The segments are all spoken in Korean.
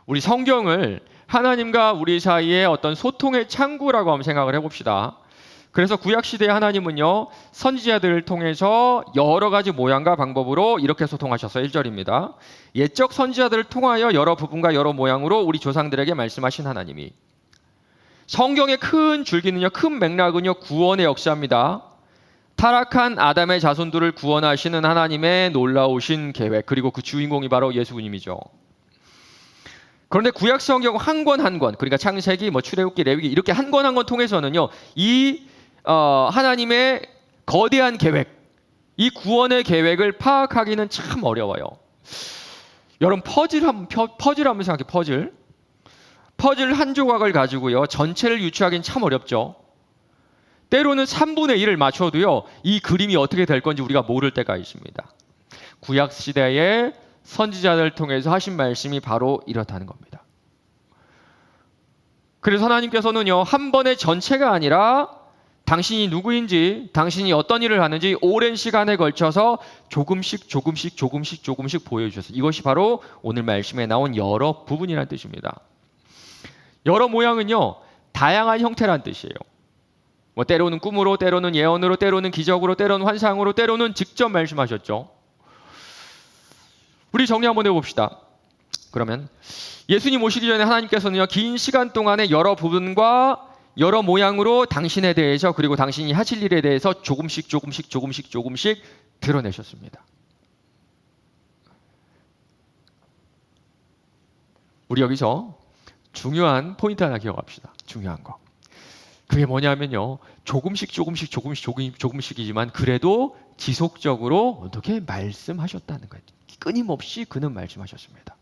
우리 성경을 하나님과 우리 사이의 어떤 소통의 창구라고 한번 생각을 해봅시다. 그래서 구약시대의 하나님은요, 선지자들을 통해서 여러 가지 모양과 방법으로 이렇게 소통하셨어요. 1절입니다. 옛적 선지자들을 통하여 여러 부분과 여러 모양으로 우리 조상들에게 말씀하신 하나님이. 성경의 큰 줄기는요, 큰 맥락은요, 구원의 역사입니다. 타락한 아담의 자손들을 구원하시는 하나님의 놀라우신 계획, 그리고 그 주인공이 바로 예수님이죠. 그런데 구약 성경 한 권 한 권, 그러니까 창세기, 출애굽기, 레위기 이렇게 한 권 한 권 통해서는요, 이 하나님의 거대한 계획, 이 구원의 계획을 파악하기는 참 어려워요. 여러분 퍼즐 한번 생각해. 퍼즐 한 조각을 가지고요, 전체를 유추하기는 참 어렵죠. 때로는 3분의 1을 맞춰도요, 이 그림이 어떻게 될 건지 우리가 모를 때가 있습니다. 구약 시대에 선지자들을 통해서 하신 말씀이 바로 이렇다는 겁니다. 그래서 하나님께서는요, 한 번의 전체가 아니라 당신이 누구인지, 당신이 어떤 일을 하는지 오랜 시간에 걸쳐서 조금씩 보여주셨어요. 이것이 바로 오늘 말씀에 나온 여러 부분이라는 뜻입니다. 여러 모양은요, 다양한 형태란 뜻이에요. 때로는 꿈으로, 때로는 예언으로, 때로는 기적으로, 때로는 환상으로, 때로는 직접 말씀하셨죠. 우리 정리 한번 해봅시다. 그러면 예수님 오시기 전에 하나님께서는요, 긴 시간 동안에 여러 부분과 여러 모양으로 당신에 대해서, 그리고 당신이 하실 일에 대해서 조금씩 드러내셨습니다. 우리 여기서 중요한 포인트 하나 기억합시다. 중요한 거. 그게 뭐냐면요, 조금씩이지만 그래도 지속적으로 어떻게 말씀하셨다는 거예요. 끊임없이 그는 말씀하셨습니다.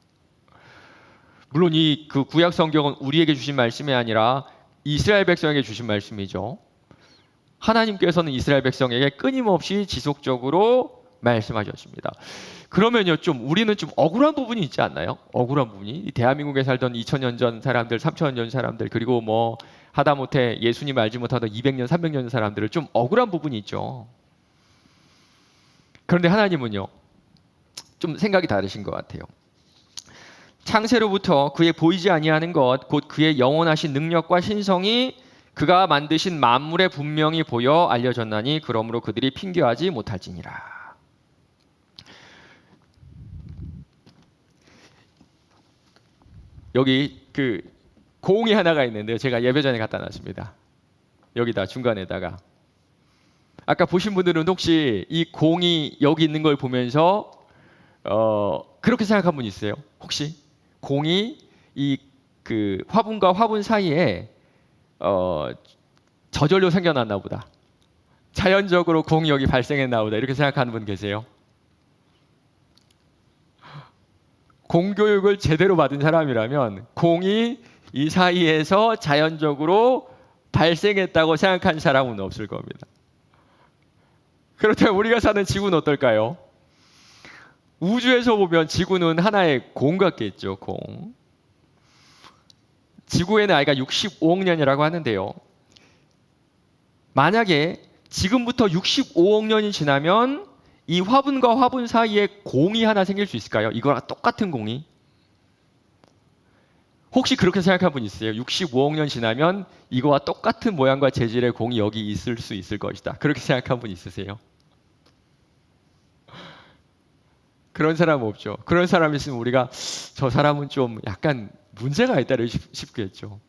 물론 그 구약 성경은 우리에게 주신 말씀이 아니라 이스라엘 백성에게 주신 말씀이죠. 하나님께서는 이스라엘 백성에게 끊임없이 지속적으로 말씀하셨습니다. 그러면요, 우리는 좀 억울한 부분이 있지 않나요? 억울한 부분이. 대한민국에 살던 2000년 전 사람들, 3000년 전 사람들, 그리고 하다못해 예수님 알지 못하던 200년, 300년 사람들을 좀 억울한 부분이 있죠. 그런데 하나님은요, 좀 생각이 다르신 것 같아요. 창세로부터 그의 보이지 아니하는 것, 곧 그의 영원하신 능력과 신성이 그가 만드신 만물에 분명히 보여 알려졌나니 그러므로 그들이 핑계하지 못할지니라. 여기 공이 하나가 있는데요, 제가 예배 전에 갖다 놨습니다. 여기다 중간에다가. 아까 보신 분들은 혹시 이 공이 여기 있는 걸 보면서 그렇게 생각한 분 있어요? 혹시 공이 이 화분과 화분 사이에 저절로 생겨났나 보다, 자연적으로 공이 여기 발생했나 보다, 이렇게 생각하는 분 계세요? 공교육을 제대로 받은 사람이라면 공이 이 사이에서 자연적으로 발생했다고 생각한 사람은 없을 겁니다. 그렇다면 우리가 사는 지구는 어떨까요? 우주에서 보면 지구는 하나의 공 같겠죠. 공. 지구의 나이가 65억 년이라고 하는데요, 만약에 지금부터 65억 년이 지나면 이 화분과 화분 사이에 공이 하나 생길 수 있을까요? 이거랑 똑같은 공이? 혹시 그렇게 생각한 분 있어요? 65억 년 지나면 이거와 똑같은 모양과 재질의 공이 여기 있을 수 있을 것이다, 그렇게 생각한 분 있으세요? 그런 사람 없죠. 그런 사람 있으면 우리가 저 사람은 좀 약간 문제가 있다를 싶겠죠.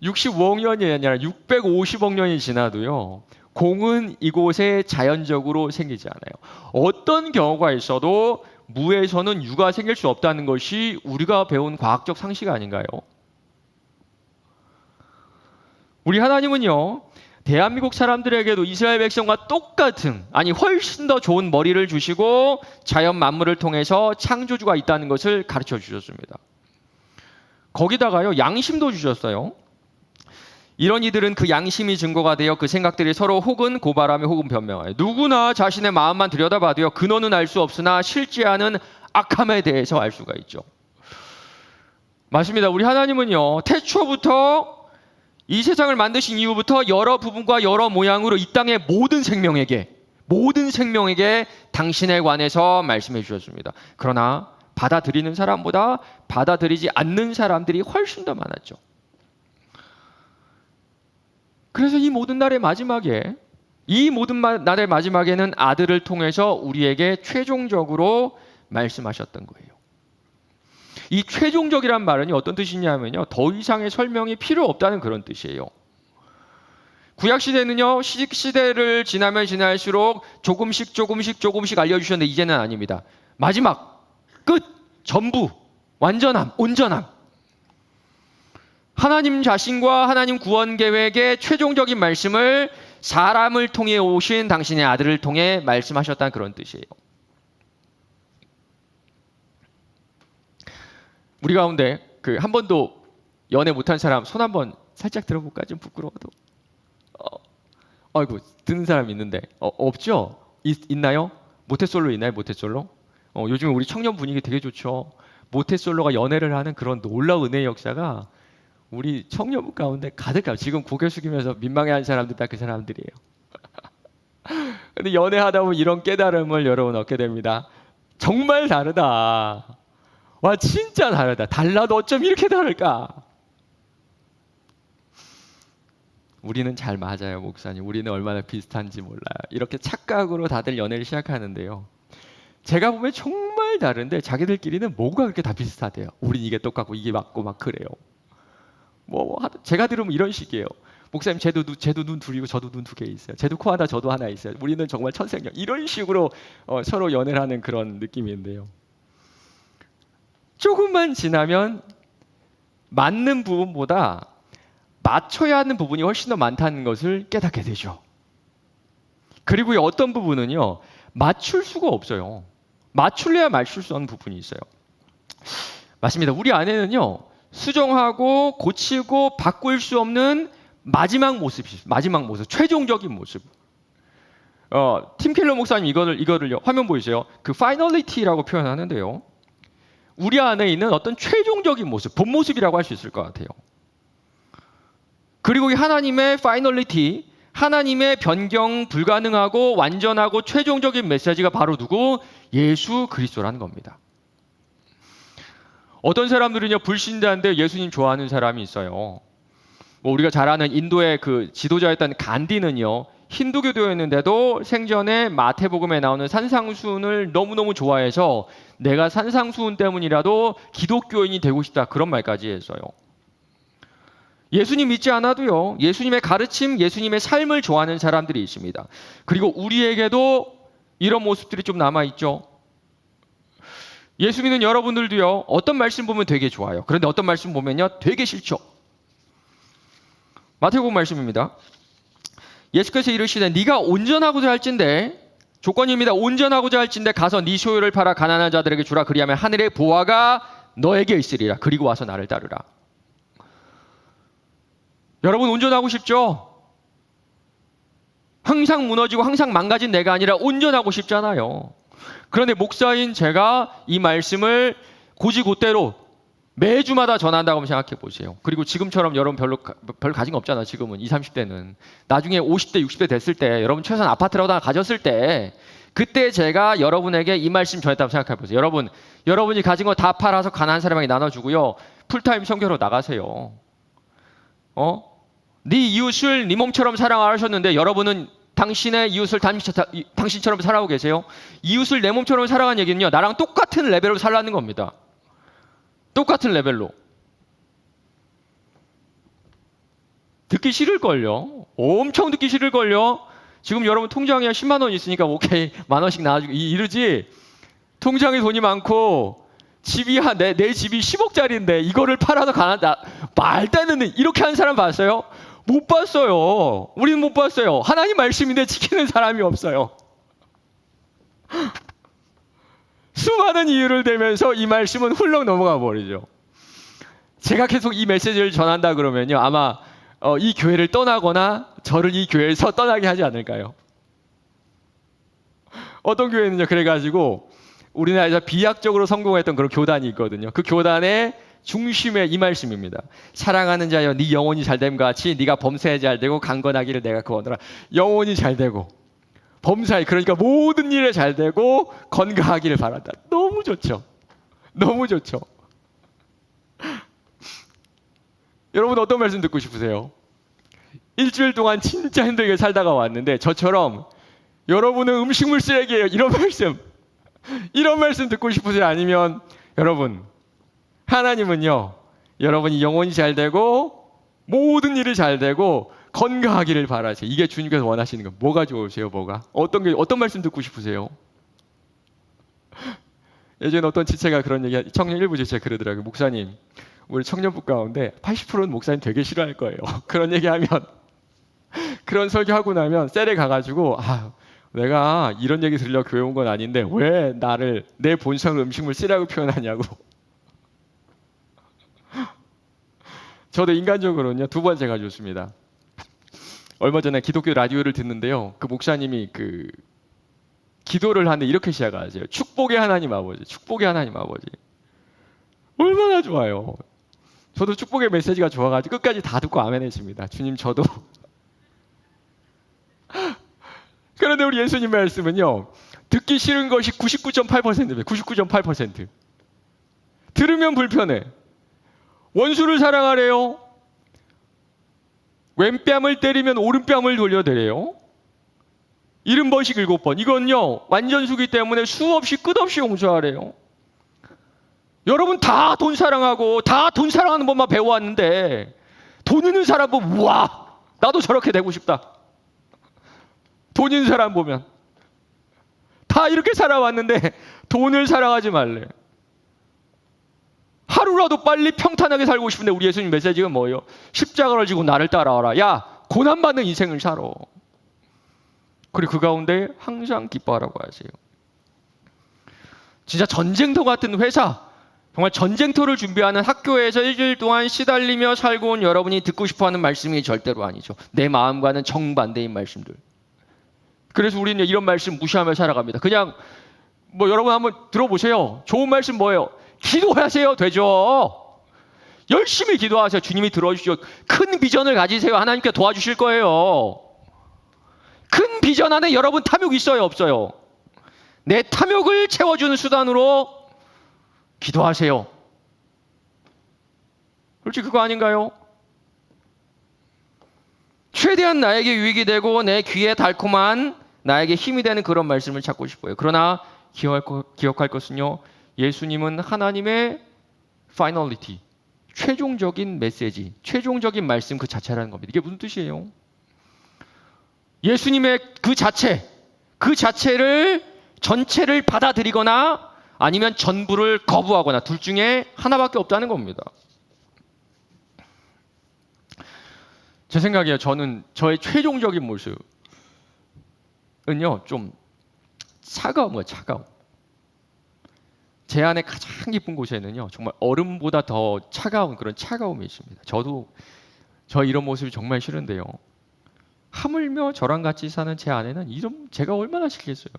65억 년이 아니라 650억 년이 지나도요, 공은 이곳에 자연적으로 생기지 않아요. 어떤 경우가 있어도 무에서는 유가 생길 수 없다는 것이 우리가 배운 과학적 상식 아닌가요? 우리 하나님은요, 대한민국 사람들에게도 이스라엘 백성과 똑같은, 아니 훨씬 더 좋은 머리를 주시고 자연 만물을 통해서 창조주가 있다는 것을 가르쳐 주셨습니다. 거기다가요, 양심도 주셨어요. 이런 이들은 그 양심이 증거가 되어 그 생각들이 서로 혹은 고발하며 혹은 변명하여 누구나 자신의 마음만 들여다봐도요, 근원은 알 수 없으나 실제하는 악함에 대해서 알 수가 있죠. 맞습니다. 우리 하나님은요, 태초부터 이 세상을 만드신 이후부터 여러 부분과 여러 모양으로 이 땅의 모든 생명에게 당신에 관해서 말씀해 주셨습니다. 그러나 받아들이는 사람보다 받아들이지 않는 사람들이 훨씬 더 많았죠. 그래서 이 모든 날의 마지막에는 아들을 통해서 우리에게 최종적으로 말씀하셨던 거예요. 이 최종적이란 말은 어떤 뜻이냐면요, 더 이상의 설명이 필요 없다는 그런 뜻이에요. 구약시대는요, 시대를 지나면 지날수록 조금씩 알려주셨는데 이제는 아닙니다. 마지막, 끝, 전부, 완전함, 온전함. 하나님 자신과 하나님 구원 계획의 최종적인 말씀을 사람을 통해 오신 당신의 아들을 통해 말씀하셨다는 그런 뜻이에요. 우리 가운데 한 번도 연애 못한 사람 손 한번 살짝 들어볼까? 좀 부끄러워도. 아이고, 듣는 사람 있는데 없죠? 있나요? 모태솔로 있나요? 모태솔로? 요즘 우리 청년 분위기 되게 좋죠. 모태솔로가 연애를 하는 그런 놀라운 은혜의 역사가 우리 청년부 가운데 가득하고, 지금 고개 숙이면서 민망해하는 사람들 다 그 사람들이에요. 근데 연애하다 보면 이런 깨달음을 여러분 얻게 됩니다. 정말 다르다. 와, 진짜 다르다. 달라도 어쩜 이렇게 다를까? 우리는 잘 맞아요, 목사님. 우리는 얼마나 비슷한지 몰라요. 이렇게 착각으로 다들 연애를 시작하는데요. 제가 보면 정말 다른데 자기들끼리는 뭐가 그렇게 다 비슷하대요. 우린 이게 똑같고 이게 맞고 막 그래요. 제가 들으면 이런 식이에요. 목사님, 쟤도 눈 둘이고 저도 눈 2개 있어요. 쟤도 코 하나 저도 하나 있어요. 우리는 정말 천생연. 이런 식으로 서로 연애를 하는 그런 느낌인데요. 조금만 지나면 맞는 부분보다 맞춰야 하는 부분이 훨씬 더 많다는 것을 깨닫게 되죠. 그리고 어떤 부분은요, 맞출 수가 없어요. 맞출래야 맞출 수 없는 부분이 있어요. 맞습니다. 우리 안에는요, 수정하고 고치고 바꿀 수 없는 마지막 모습, 최종적인 모습. 팀 켈러 목사님 이거를요, 화면 보이세요? 그 파이널리티라고 표현하는데요. 우리 안에 있는 어떤 최종적인 모습, 본 모습이라고 할 수 있을 것 같아요. 그리고 이 하나님의 파이널리티, 하나님의 변경 불가능하고 완전하고 최종적인 메시지가 바로 누구? 예수 그리스도라는 겁니다. 어떤 사람들은요, 불신자인데 예수님 좋아하는 사람이 있어요. 우리가 잘 아는 인도의 그 지도자였던 간디는요, 힌두교도였는데도 생전에 마태복음에 나오는 산상수훈을 너무너무 좋아해서 내가 산상수훈 때문이라도 기독교인이 되고 싶다, 그런 말까지 했어요. 예수님 믿지 않아도요, 예수님의 가르침, 예수님의 삶을 좋아하는 사람들이 있습니다. 그리고 우리에게도 이런 모습들이 좀 남아있죠. 예수 믿는 여러분들도요, 어떤 말씀 보면 되게 좋아요. 그런데 어떤 말씀 보면요, 되게 싫죠. 마태복음 말씀입니다. 예수께서 이르시되 네가 온전하고자 할진대, 조건입니다. 온전하고자 할진대 가서 네 소유를 팔아 가난한 자들에게 주라. 그리하면 하늘의 보화가 너에게 있으리라. 그리고 와서 나를 따르라. 여러분, 온전하고 싶죠? 항상 무너지고 항상 망가진 내가 아니라 온전하고 싶잖아요. 그런데 목사인 제가 이 말씀을 곧이곧대로 매주마다 전한다고 생각해 보세요. 그리고 지금처럼 여러분 별로 가진 거 없잖아. 지금은 20, 30대는. 나중에 50대, 60대 됐을 때, 여러분 최소한 아파트라도 하나 가졌을 때, 그때 제가 여러분에게 이 말씀 전했다고 생각해 보세요. 여러분이 가진 거 다 팔아서 가난한 사람에게 나눠주고요, 풀타임 선교로 나가세요. 네 이웃을 네 몸처럼 사랑하셨는데 여러분은 당신의 이웃을 당신처럼 살아오고 계세요? 이웃을 내 몸처럼 살아가는 얘기는요, 나랑 똑같은 레벨로 살라는 겁니다. 똑같은 레벨로. 듣기 싫을걸요? 엄청 듣기 싫을걸요? 지금 여러분 통장에 10만 원 있으니까 오케이, 만 원씩 나와주고 이러지. 통장에 돈이 많고 집이 내 집이 10억짜리인데 이거를 팔아서 가난다, 말도 안 되는, 이렇게 하는 사람 봤어요? 못 봤어요. 우리는 못 봤어요. 하나님 말씀인데 지키는 사람이 없어요. 수많은 이유를 대면서 이 말씀은 훌렁 넘어가 버리죠. 제가 계속 이 메시지를 전한다 그러면요, 아마 이 교회를 떠나거나 저를 이 교회에서 떠나게 하지 않을까요? 어떤 교회는요, 그래가지고 우리나라에서 비약적으로 성공했던 그런 교단이 있거든요. 그 교단의 중심에 이 말씀입니다. 사랑하는 자여, 네 영혼이 잘됨과 같이 네가 범사에 잘되고 강건하기를 내가 구하노라. 영혼이 잘되고 범사에, 그러니까 모든 일에 잘되고 건강하기를 바란다. 너무 좋죠. 너무 좋죠. 여러분 어떤 말씀 듣고 싶으세요? 일주일 동안 진짜 힘들게 살다가 왔는데 저처럼 여러분은 음식물 쓰레기예요. 이런 말씀 듣고 싶으세요? 아니면 여러분 하나님은요 여러분이 영혼이 잘 되고 모든 일이 잘 되고 건강하기를 바라세요. 이게 주님께서 원하시는 거. 뭐가 좋으세요? 뭐가? 어떤 말씀 듣고 싶으세요? 예전에 어떤 지체가 그런 얘기, 청년 일부 지체가 그러더라고요. 목사님, 우리 청년부 가운데 80%는 목사님 되게 싫어할 거예요. 그런 얘기하면, 그런 설교하고 나면 셀에 가가지고 내가 이런 얘기 들으려고 교회 온 건 아닌데 왜 나를 내 본성을 음식물 쓰라고 표현하냐고. 저도 인간적으로는요 2번째가 좋습니다. 얼마 전에 기독교 라디오를 듣는데요, 그 목사님이 기도를 하는데 이렇게 시작하세요. 축복의 하나님 아버지, 축복의 하나님 아버지. 얼마나 좋아요. 저도 축복의 메시지가 좋아가지고 끝까지 다 듣고 아멘 했습니다. 주님 저도. 그런데 우리 예수님 말씀은요, 듣기 싫은 것이 99.8%입니다. 99.8%. 들으면 불편해. 원수를 사랑하래요. 왼뺨을 때리면 오른뺨을 돌려드래요. 70번씩 7번. 이건요 완전수기 때문에 수없이 끝없이 용서하래요. 여러분 다 돈 사랑하고 다 돈 사랑하는 법만 배워왔는데 돈 있는 사람 보면 우와 나도 저렇게 되고 싶다. 돈 있는 사람 보면 다 이렇게 살아왔는데 돈을 사랑하지 말래. 하루라도 빨리 평탄하게 살고 싶은데 우리 예수님 메시지가 뭐예요? 십자가를 지고 나를 따라와라. 야, 고난받는 인생을 살아. 그리고 그 가운데 항상 기뻐하라고 하세요. 진짜 전쟁터 같은 회사, 정말 전쟁터를 준비하는 학교에서 일주일 동안 시달리며 살고 온 여러분이 듣고 싶어하는 말씀이 절대로 아니죠. 내 마음과는 정반대인 말씀들. 그래서 우리는 이런 말씀 무시하며 살아갑니다. 그냥 여러분 한번 들어보세요. 좋은 말씀 뭐예요? 기도하세요. 되죠. 열심히 기도하세요. 주님이 들어주시죠. 큰 비전을 가지세요. 하나님께 도와주실 거예요. 큰 비전 안에 여러분 탐욕 있어요? 없어요? 내 탐욕을 채워주는 수단으로 기도하세요. 솔직히 그거 아닌가요? 최대한 나에게 유익이 되고 내 귀에 달콤한 나에게 힘이 되는 그런 말씀을 찾고 싶어요. 그러나 기억할 것은요, 예수님은 하나님의 파이널리티, 최종적인 메시지, 최종적인 말씀 그 자체라는 겁니다. 이게 무슨 뜻이에요? 예수님의 그 자체를 전체를 받아들이거나 아니면 전부를 거부하거나 둘 중에 하나밖에 없다는 겁니다. 제 생각이에요. 저는 저의 최종적인 모습은요 좀 차가운 거예요. 차가움. 제 안에 가장 깊은 곳에는요 정말 얼음보다 더 차가운 그런 차가움이 있습니다. 저 이런 모습이 정말 싫은데요, 하물며 저랑 같이 사는 제 아내는 제가 얼마나 싫겠어요.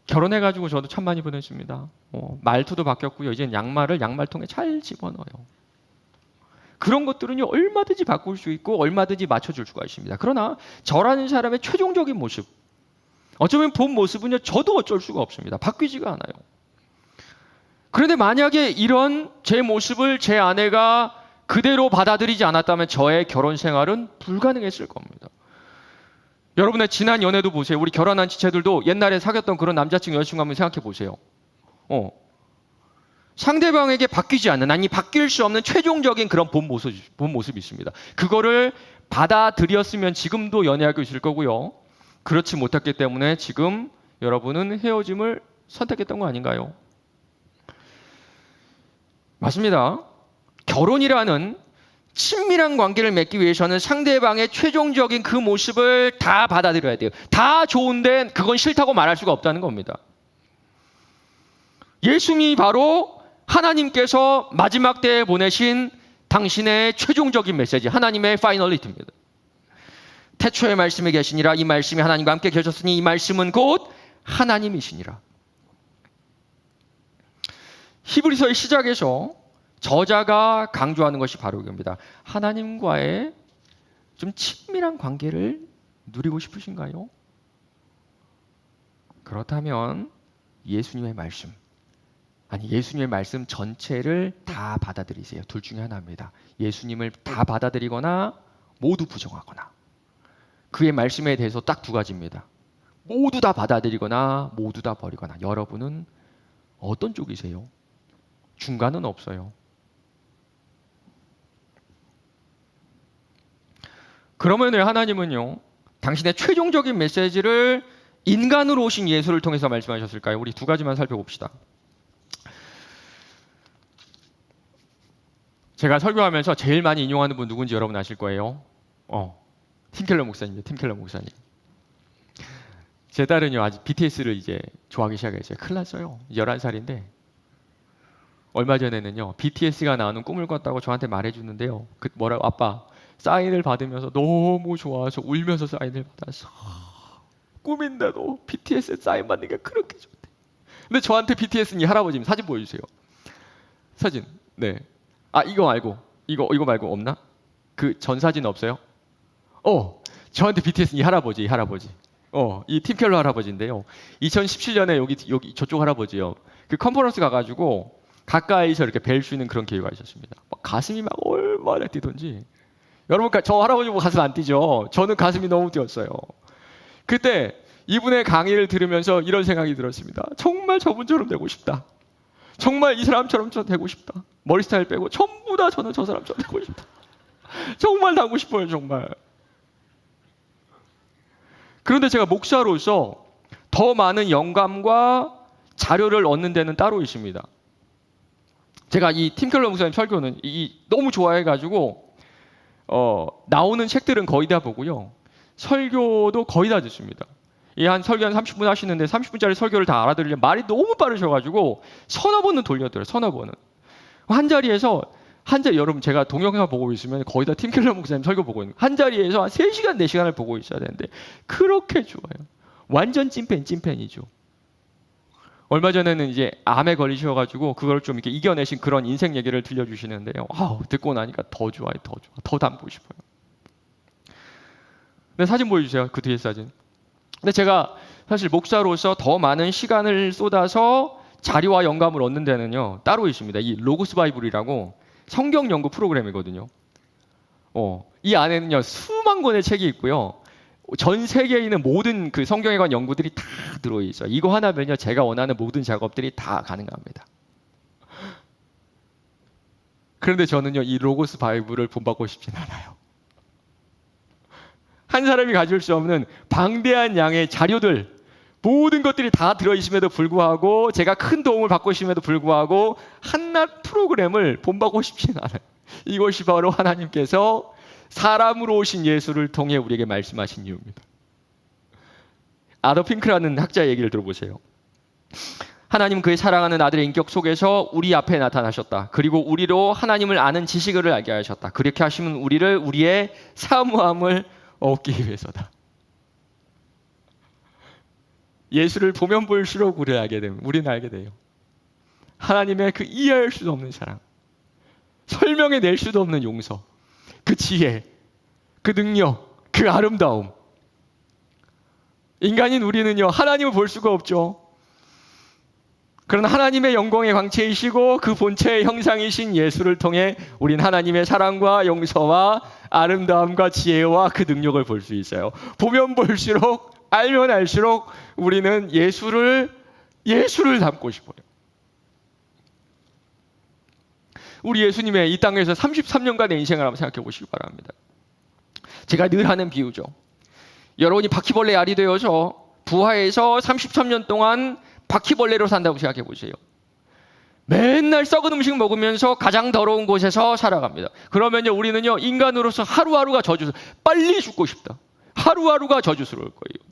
결혼해가지고 저도 참 많이 보냈습니다. 말투도 바뀌었고요. 이제는 양말을 양말통에 잘 집어넣어요. 그런 것들은요 얼마든지 바꿀 수 있고 얼마든지 맞춰줄 수가 있습니다. 그러나 저라는 사람의 최종적인 모습, 어쩌면 본 모습은요 저도 어쩔 수가 없습니다. 바뀌지가 않아요. 그런데 만약에 이런 제 모습을 제 아내가 그대로 받아들이지 않았다면 저의 결혼 생활은 불가능했을 겁니다. 여러분의 지난 연애도 보세요. 우리 결혼한 지체들도 옛날에 사귀었던 그런 남자친구 여자친구 한번 생각해 보세요. 상대방에게 바뀌지 않는, 아니 바뀔 수 없는 최종적인 그런 본 모습이 있습니다. 그거를 받아들였으면 지금도 연애하고 있을 거고요. 그렇지 못했기 때문에 지금 여러분은 헤어짐을 선택했던 거 아닌가요? 맞습니다. 결혼이라는 친밀한 관계를 맺기 위해서는 상대방의 최종적인 그 모습을 다 받아들여야 돼요. 다 좋은데 그건 싫다고 말할 수가 없다는 겁니다. 예수님이 바로 하나님께서 마지막 때에 보내신 당신의 최종적인 메시지, 하나님의 파이널리티입니다. 태초에 말씀이 계시니라. 이 말씀이 하나님과 함께 계셨으니 이 말씀은 곧 하나님이시니라. 히브리서의 시작에서 저자가 강조하는 것이 바로 이겁니다. 하나님과의 좀 친밀한 관계를 누리고 싶으신가요? 그렇다면 예수님의 말씀, 아니, 예수님의 말씀 전체를 다 받아들이세요. 둘 중에 하나입니다. 예수님을 다 받아들이거나 모두 부정하거나. 그의 말씀에 대해서 딱 두 가지입니다. 모두 다 받아들이거나 모두 다 버리거나. 여러분은 어떤 쪽이세요? 중간은 없어요. 그러면 하나님은요, 당신의 최종적인 메시지를 인간으로 오신 예수를 통해서 말씀하셨을까요? 우리 두 가지만 살펴봅시다. 제가 설교하면서 제일 많이 인용하는 분 누군지 여러분 아실 거예요. 팀켈러 목사님이에요. 팀켈러 목사님. 제 딸은요, 아직 BTS를 이제 좋아하기 시작했어요. 큰일 났어요. 11살인데 얼마 전에는요, BTS가 나오는 꿈을 꿨다고 저한테 말해주는데요. 뭐라고, 아빠 사인을 받으면서 너무 좋아서 울면서 사인을 받았어. 꿈인데도 BTS 사인 받는 게 그렇게 좋대. 근데 저한테 BTS는 이 할아버지님 사진 보여주세요. 사진. 네. 아, 이거 말고 이거 말고 없나? 그 전 사진 없어요? 저한테 BTS는 이 할아버지. 이 팀켈러 할아버지인데요. 2017년에 여기 저쪽 할아버지요. 그 컨퍼런스 가가지고 가까이서 이렇게 뵐 수 있는 그런 기회가 있었습니다. 가슴이 막 얼마나 뛰던지. 여러분, 저 할아버지 보고 가슴 안 뛰죠? 저는 가슴이 너무 뛰었어요. 그때 이분의 강의를 들으면서 이런 생각이 들었습니다. 정말 저분처럼 되고 싶다. 정말 이 사람처럼 되고 싶다. 머리 스타일 빼고 전부 다 저는 저 사람처럼 되고 싶다. 정말 하고 싶어요, 정말. 그런데 제가 목사로서 더 많은 영감과 자료를 얻는 데는 따로 있습니다. 제가 이 팀켈러 목사님 설교는 너무 좋아해가지고 나오는 책들은 거의 다 보고요. 설교도 거의 다 듣습니다. 한 설교 한 30분 하시는데 30분짜리 설교를 다 알아들으려면 말이 너무 빠르셔가지고 서너 번은 돌려드려요. 서너 번은. 한 자리에서 여러분, 제가 동영상 보고 있으면 거의 다 팀켈러 목사님 설교 보고 있는 거예요. 한 자리에서 한 3시간, 4시간을 보고 있어야 되는데 그렇게 좋아요. 완전 찐팬이죠. 얼마 전에는 이제 암에 걸리셔가지고 그걸 좀 이렇게 이겨내신 그런 인생 얘기를 들려주시는데요. 듣고 나니까 더 좋아요. 더 담고 싶어요. 네, 사진 보여주세요. 그 뒤에 사진. 근데 제가 사실 목사로서 더 많은 시간을 쏟아서 자료와 영감을 얻는 데는요, 따로 있습니다. 이 로고스 바이블이라고 성경 연구 프로그램이거든요. 이 안에는요, 수만 권의 책이 있고요. 전 세계에 있는 모든 그 성경에 관한 연구들이 다 들어있어요. 이거 하나면요, 제가 원하는 모든 작업들이 다 가능합니다. 그런데 저는요, 이 로고스 바이블을 본받고 싶진 않아요. 한 사람이 가질 수 없는 방대한 양의 자료들, 모든 것들이 다 들어있음에도 불구하고, 제가 큰 도움을 받고 있음에도 불구하고 한낱 프로그램을 본받고 싶진 않아요. 이것이 바로 하나님께서 사람으로 오신 예수를 통해 우리에게 말씀하신 이유입니다. 아더 핑크라는 학자의 얘기를 들어보세요. 하나님은 그의 사랑하는 아들의 인격 속에서 우리 앞에 나타나셨다. 그리고 우리로 하나님을 아는 지식을 알게 하셨다. 그렇게 하시면 우리를 우리의 사모함을 얻기 위해서다. 예수를 보면 볼수록 우리는 알게 돼요. 하나님의 그 이해할 수도 없는 사랑, 설명해낼 수도 없는 용서, 그 지혜, 그 능력, 그 아름다움. 인간인 우리는요, 하나님을 볼 수가 없죠. 그러나 하나님의 영광의 광채이시고 그 본체의 형상이신 예수를 통해 우린 하나님의 사랑과 용서와 아름다움과 지혜와 그 능력을 볼 수 있어요. 보면 볼수록, 알면 알수록 우리는 예수를 닮고 싶어요. 우리 예수님의 이 땅에서 33년간의 인생을 한번 생각해 보시기 바랍니다. 제가 늘 하는 비유죠. 여러분이 바퀴벌레 알이 되어서 부하에서 33년 동안 바퀴벌레로 산다고 생각해 보세요. 맨날 썩은 음식 먹으면서 가장 더러운 곳에서 살아갑니다. 그러면요, 우리는요, 인간으로서 하루하루가 빨리 죽고 싶다. 하루하루가 저주스러울 거예요.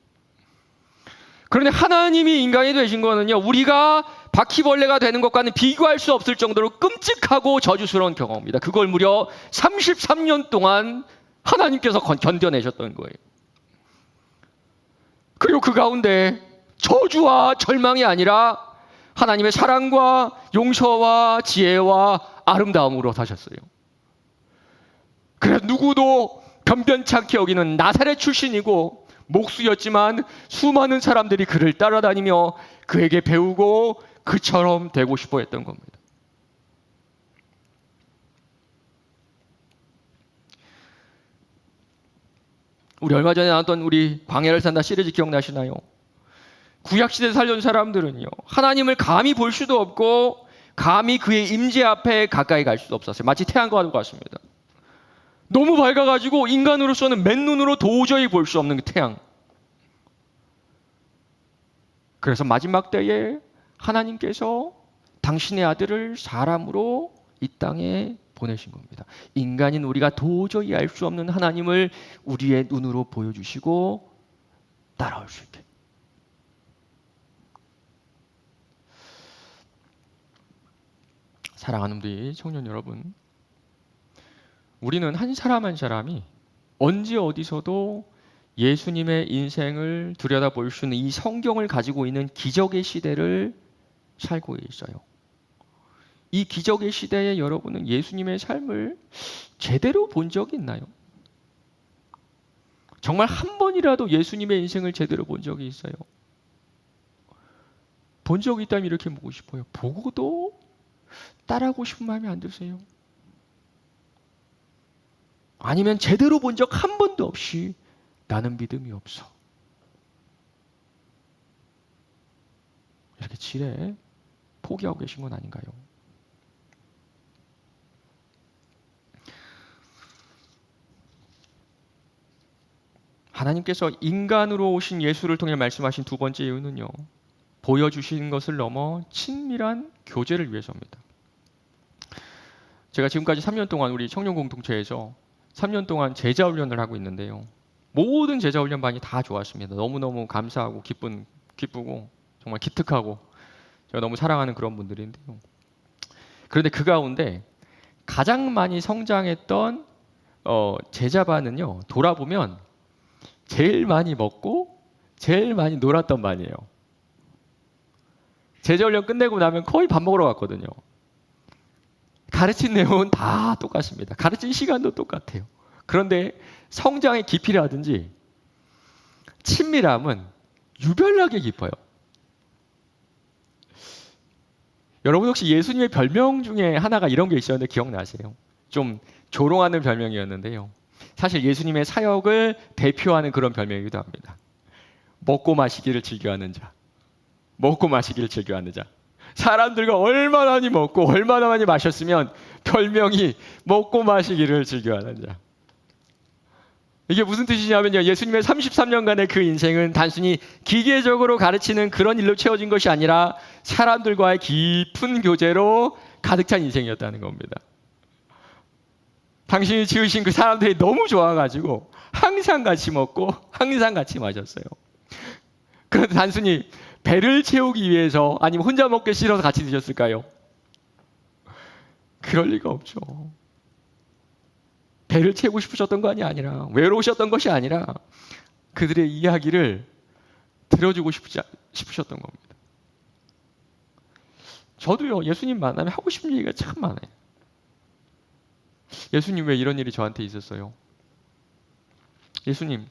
그런데 하나님이 인간이 되신 거는요, 우리가 바퀴벌레가 되는 것과는 비교할 수 없을 정도로 끔찍하고 저주스러운 경험입니다. 그걸 무려 33년 동안 하나님께서 견뎌내셨던 거예요. 그리고 그 가운데 저주와 절망이 아니라 하나님의 사랑과 용서와 지혜와 아름다움으로 사셨어요. 그래서 누구도 변변치 않게 여기는 나사렛 출신이고 목수였지만 수많은 사람들이 그를 따라다니며 그에게 배우고 그처럼 되고 싶어 했던 겁니다. 우리 얼마 전에 나왔던 우리 광야를 산다 시리즈 기억나시나요? 구약시대에 살던 사람들은요, 하나님을 감히 볼 수도 없고 감히 그의 임재 앞에 가까이 갈 수도 없었어요. 마치 태양과도 같습니다. 너무 밝아가지고 인간으로서는 맨눈으로 도저히 볼 수 없는 그 태양. 그래서 마지막 때에 하나님께서 당신의 아들을 사람으로 이 땅에 보내신 겁니다. 인간인 우리가 도저히 알 수 없는 하나님을 우리의 눈으로 보여주시고 따라올 수 있게. 사랑하는 우리 청년 여러분, 우리는 한 사람 한 사람이 언제 어디서도 예수님의 인생을 들여다볼 수 있는 이 성경을 가지고 있는 기적의 시대를 살고 있어요. 이 기적의 시대에 여러분은 예수님의 삶을 제대로 본 적이 있나요? 정말 한 번이라도 예수님의 인생을 제대로 본 적이 있어요? 본 적이 있다면 이렇게 묻고 싶어요. 보고도 따라하고 싶은 마음이 안 드세요? 아니면 제대로 본 적 한 번도 없이 나는 믿음이 없어, 이렇게 지레 포기하고 계신 건 아닌가요? 하나님께서 인간으로 오신 예수를 통해 말씀하신 두 번째 이유는요, 보여주신 것을 넘어 친밀한 교제를 위해서입니다. 제가 지금까지 3년 동안 우리 청년 공동체에서 3년 동안 제자 훈련을 하고 있는데요, 모든 제자 훈련반이 다 좋았습니다. 너무너무 감사하고 기쁘고 정말 기특하고 제가 너무 사랑하는 그런 분들인데요. 그런데 그 가운데 가장 많이 성장했던 제자반은요, 돌아보면 제일 많이 먹고 제일 많이 놀았던 반이에요. 제자 훈련 끝내고 나면 거의 밥 먹으러 갔거든요. 가르친 내용은 다 똑같습니다. 가르친 시간도 똑같아요. 그런데 성장의 깊이라든지 친밀함은 유별나게 깊어요. 여러분 혹시 예수님의 별명 중에 하나가 이런 게 있었는데 기억나세요? 좀 조롱하는 별명이었는데요. 사실 예수님의 사역을 대표하는 그런 별명이기도 합니다. 먹고 마시기를 즐겨하는 자. 먹고 마시기를 즐겨하는 자. 사람들과 얼마나 많이 먹고 얼마나 많이 마셨으면 별명이 먹고 마시기를 즐겨하는 자. 이게 무슨 뜻이냐면요, 예수님의 33년간의 그 인생은 단순히 기계적으로 가르치는 그런 일로 채워진 것이 아니라 사람들과의 깊은 교제로 가득 찬 인생이었다는 겁니다. 당신이 지으신 그 사람들이 너무 좋아가지고 항상 같이 먹고 항상 같이 마셨어요. 그런데 단순히 배를 채우기 위해서, 아니면 혼자 먹기 싫어서 같이 드셨을까요? 그럴 리가 없죠. 배를 채우고 싶으셨던 것이 아니라, 외로우셨던 것이 아니라 그들의 이야기를 들어주고 싶으셨던 겁니다. 저도요, 예수님 만나면 하고 싶은 얘기가 참 많아요. 예수님, 왜 이런 일이 저한테 있었어요? 예수님,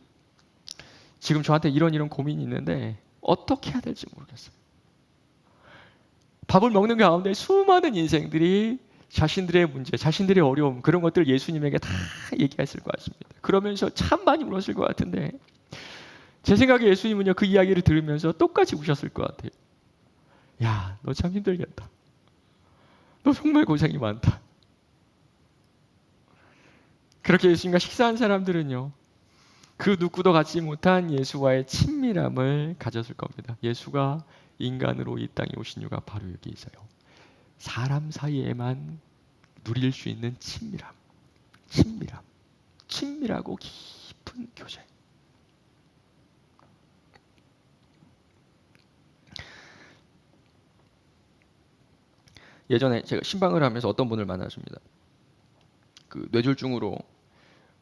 지금 저한테 이런 고민이 있는데 어떻게 해야 될지 모르겠어요. 밥을 먹는 가운데 수많은 인생들이 자신들의 문제, 자신들의 어려움, 그런 것들을 예수님에게 다 얘기했을 것 같습니다. 그러면서 참 많이 울었을 것 같은데, 제 생각에 예수님은요, 그 이야기를 들으면서 똑같이 우셨을 것 같아요. 야, 너 참 힘들겠다. 너 정말 고생이 많다. 그렇게 예수님과 식사한 사람들은요, 그 누구도 갖지 못한 예수와의 친밀함을 가졌을 겁니다. 예수가 인간으로 이 땅에 오신 이유가 바로 여기 있어요. 사람 사이에만 누릴 수 있는 친밀함. 친밀하고 깊은 교제. 예전에 제가 신방을 하면서 어떤 분을 만났습니다. 그 뇌졸중으로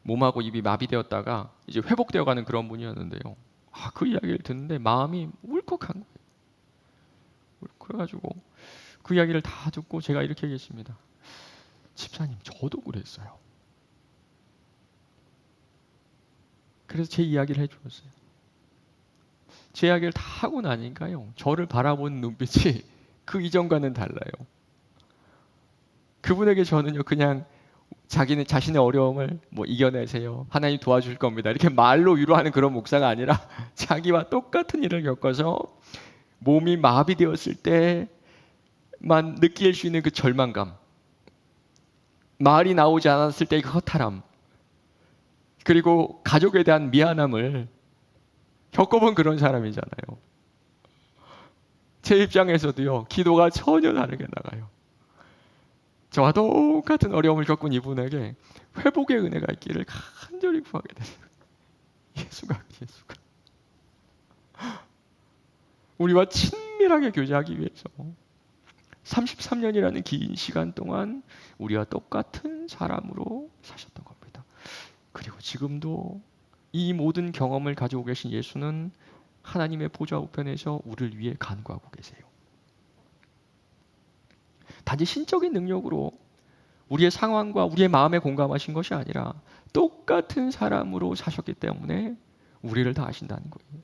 몸하고 입이 마비되었다가 이제 회복되어가는 그런 분이었는데요. 그 이야기를 듣는데 마음이 울컥한 거예요. 그래가지고 그 이야기를 다 듣고 제가 이렇게 얘기했습니다. 집사님, 저도 그랬어요. 그래서 제 이야기를 해주었어요. 제 이야기를 다 하고 나니까요, 저를 바라보는 눈빛이 그 이전과는 달라요. 그분에게 저는요, 그냥 자신의 어려움을 뭐 이겨내세요, 하나님 도와줄 겁니다, 이렇게 말로 위로하는 그런 목사가 아니라 자기와 똑같은 일을 겪어서 몸이 마비되었을 때만 느낄 수 있는 그 절망감, 말이 나오지 않았을 때의 그 허탈함, 그리고 가족에 대한 미안함을 겪어본 그런 사람이잖아요. 제 입장에서도요, 기도가 전혀 다르게 나가요. 저와 똑같은 어려움을 겪은 이분에게 회복의 은혜가 있기를 간절히 구하게 돼요. 예수가 우리와 친밀하게 교제하기 위해서 33년이라는 긴 시간 동안 우리와 똑같은 사람으로 사셨던 겁니다. 그리고 지금도 이 모든 경험을 가지고 계신 예수는 하나님의 보좌 우편에서 우리를 위해 간구하고 계세요. 단지 신적인 능력으로 우리의 상황과 우리의 마음에 공감하신 것이 아니라 똑같은 사람으로 사셨기 때문에 우리를 다 아신다는 거예요.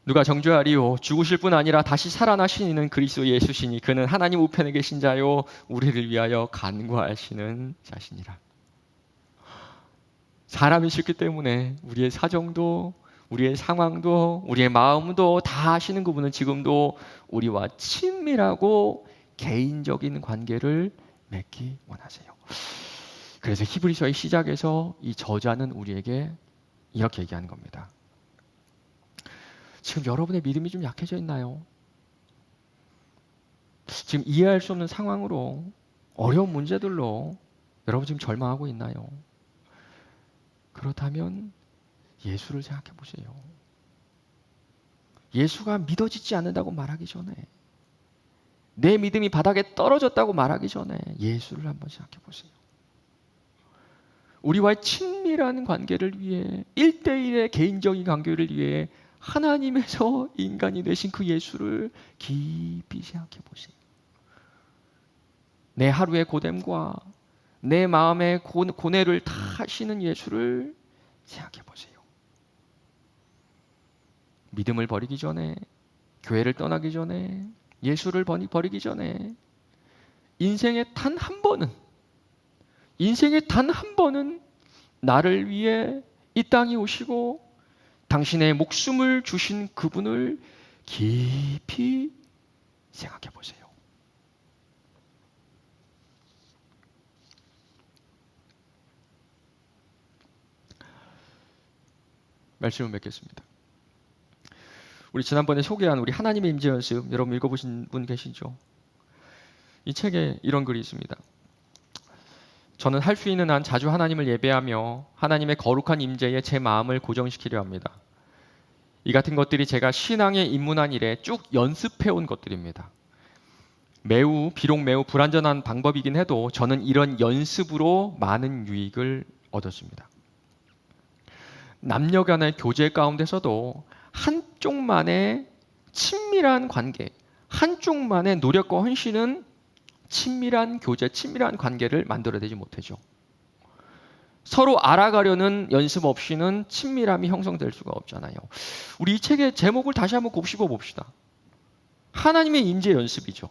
누가 정죄하리요, 죽으실 뿐 아니라 다시 살아나신 이는 그리스도 예수시니 그는 하나님 우편에 계신 자요 우리를 위하여 간구하시는 자시니라. 사람이셨기 때문에 우리의 사정도, 우리의 상황도, 우리의 마음도 다 아시는 그분은 지금도 우리와 친밀하고 개인적인 관계를 맺기 원하세요. 그래서 히브리서의 시작에서 이 저자는 우리에게 이렇게 얘기하는 겁니다. 지금 여러분의 믿음이 좀 약해져 있나요? 지금 이해할 수 없는 상황으로, 어려운 문제들로 여러분 지금 절망하고 있나요? 그렇다면 예수를 생각해 보세요. 예수가 믿어지지 않는다고 말하기 전에, 내 믿음이 바닥에 떨어졌다고 말하기 전에 예수를 한번 생각해 보세요. 우리와의 친밀한 관계를 위해, 1대1의 개인적인 관계를 위해 하나님에서 인간이 되신 그 예수를 깊이 생각해 보세요. 내 하루의 고됨과 내 마음의 고뇌를 다 하시는 예수를 생각해 보세요. 믿음을 버리기 전에, 교회를 떠나기 전에, 예수를 버리기 전에 인생의 단 한 번은 나를 위해 이 땅에 오시고 당신의 목숨을 주신 그분을 깊이 생각해 보세요. 말씀을 맺겠습니다. 우리 지난번에 소개한 우리 하나님의 임재 연습, 여러분 읽어보신 분 계시죠? 이 책에 이런 글이 있습니다. 저는 할 수 있는 한 자주 하나님을 예배하며 하나님의 거룩한 임재에 제 마음을 고정시키려 합니다. 이 같은 것들이 제가 신앙에 입문한 이래 쭉 연습해온 것들입니다. 비록 매우 불완전한 방법이긴 해도 저는 이런 연습으로 많은 유익을 얻었습니다. 남녀 간의 교제 가운데서도 한쪽만의 친밀한 관계, 한쪽만의 노력과 헌신은 친밀한 교제, 친밀한 관계를 만들어내지 못하죠. 서로 알아가려는 연습 없이는 친밀함이 형성될 수가 없잖아요. 우리 이 책의 제목을 다시 한번 곱씹어 봅시다. 하나님의 임재 연습이죠.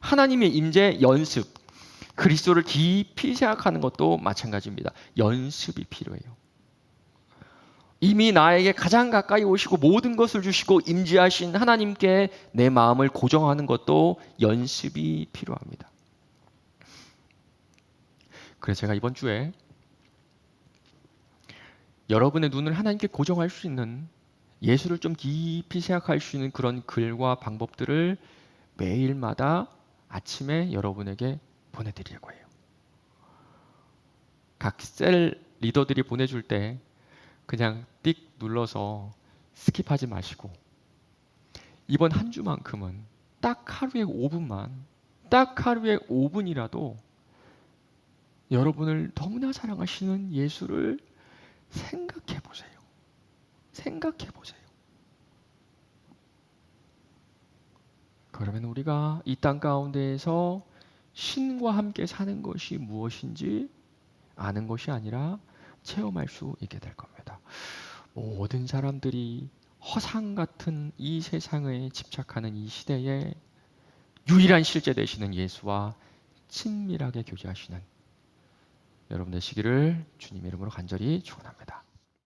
하나님의 임재 연습. 그리스도를 깊이 생각하는 것도 마찬가지입니다. 연습이 필요해요. 이미 나에게 가장 가까이 오시고 모든 것을 주시고 임재하신 하나님께 내 마음을 고정하는 것도 연습이 필요합니다. 그래서 제가 이번 주에 여러분의 눈을 하나님께 고정할 수 있는, 예수를 좀 깊이 생각할 수 있는 그런 글과 방법들을 매일마다 아침에 여러분에게 보내드리려고 해요. 각 셀 리더들이 보내줄 때 그냥 띡 눌러서 스킵하지 마시고, 이번 한 주만큼은 딱 하루에 5분이라도 여러분을 너무나 사랑하시는 예수를 생각해 보세요. 그러면 우리가 이 땅 가운데에서 신과 함께 사는 것이 무엇인지 아는 것이 아니라 체험할 수 있게 될 겁니다. 모든 사람들이 허상 같은 이 세상에 집착하는 이 시대에 유일한 실제 되시는 예수와 친밀하게 교제하시는 여러분 되시기를 주님의 이름으로 간절히 축원합니다.